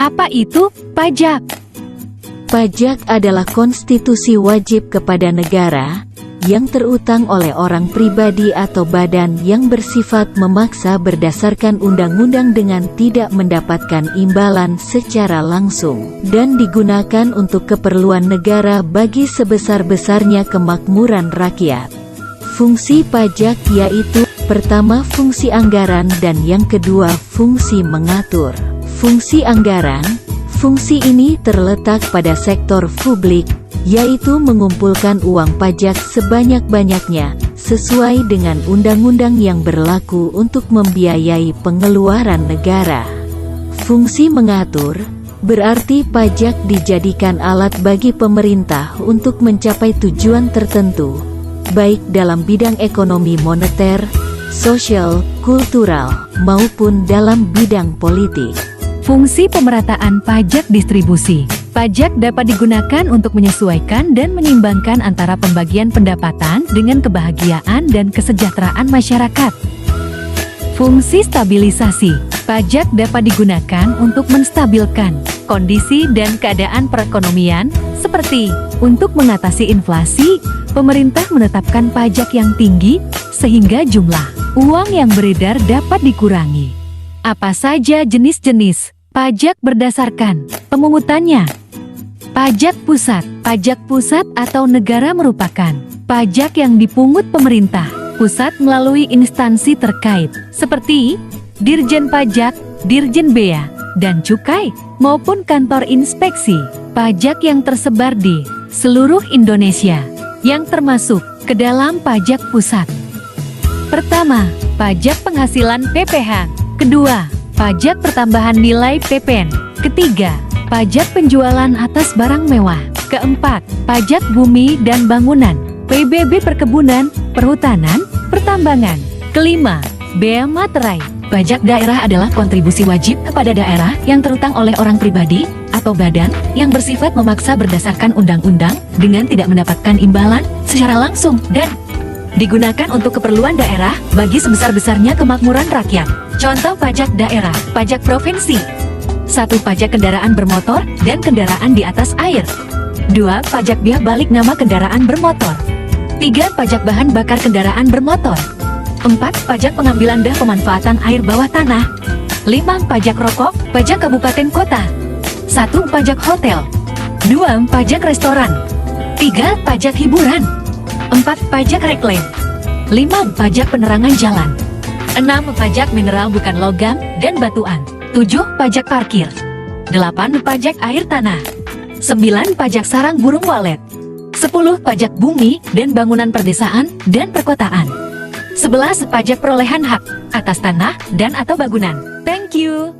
Apa itu pajak? Pajak adalah konstitusi wajib kepada negara, yang terutang oleh orang pribadi atau badan yang bersifat memaksa berdasarkan undang-undang dengan tidak mendapatkan imbalan secara langsung, dan digunakan untuk keperluan negara bagi sebesar-besarnya kemakmuran rakyat. Fungsi pajak yaitu, pertama fungsi anggaran dan yang kedua fungsi mengatur. Fungsi anggaran, fungsi ini terletak pada sektor publik, yaitu mengumpulkan uang pajak sebanyak-banyaknya, sesuai dengan undang-undang yang berlaku untuk membiayai pengeluaran negara. Fungsi mengatur, berarti pajak dijadikan alat bagi pemerintah untuk mencapai tujuan tertentu, baik dalam bidang ekonomi moneter, sosial, kultural, maupun dalam bidang politik. Fungsi pemerataan pajak distribusi. Pajak dapat digunakan untuk menyesuaikan dan menyeimbangkan antara pembagian pendapatan dengan kebahagiaan dan kesejahteraan masyarakat. Fungsi stabilisasi. Pajak dapat digunakan untuk menstabilkan kondisi dan keadaan perekonomian, seperti untuk mengatasi inflasi, pemerintah menetapkan pajak yang tinggi, sehingga jumlah uang yang beredar dapat dikurangi. Apa saja jenis-jenis pajak berdasarkan pemungutannya? Pajak pusat. Pajak pusat atau negara merupakan pajak yang dipungut pemerintah pusat melalui instansi terkait, seperti Dirjen Pajak, Dirjen Bea dan Cukai, maupun kantor inspeksi pajak yang tersebar di seluruh Indonesia, yang termasuk ke dalam pajak pusat. Pertama, pajak penghasilan PPH. Kedua, pajak pertambahan nilai PPN. Ketiga, pajak penjualan atas barang mewah. Keempat, pajak bumi dan bangunan, PBB perkebunan, perhutanan, pertambangan. Kelima, bea materai. Pajak daerah adalah kontribusi wajib kepada daerah yang terutang oleh orang pribadi atau badan yang bersifat memaksa berdasarkan undang-undang dengan tidak mendapatkan imbalan secara langsung dan digunakan untuk keperluan daerah bagi sebesar-besarnya kemakmuran rakyat. Contoh pajak daerah, pajak provinsi. 1. Pajak kendaraan bermotor dan kendaraan di atas air. 2. Pajak biaya balik nama kendaraan bermotor. 3. Pajak bahan bakar kendaraan bermotor. 4. Pajak pengambilan dah pemanfaatan air bawah tanah. 5. Pajak rokok, pajak kabupaten kota. 1. Pajak hotel. 2. Pajak restoran. 3. Pajak hiburan. 4. Pajak reklam. 5. Pajak penerangan jalan. 6. Pajak mineral bukan logam dan batuan. 7. Pajak parkir. 8. Pajak air tanah. 9. Pajak sarang burung walet. 10. Pajak bumi dan bangunan perdesaan dan perkotaan. 11. Pajak perolehan hak atas tanah dan atau bangunan. Thank you.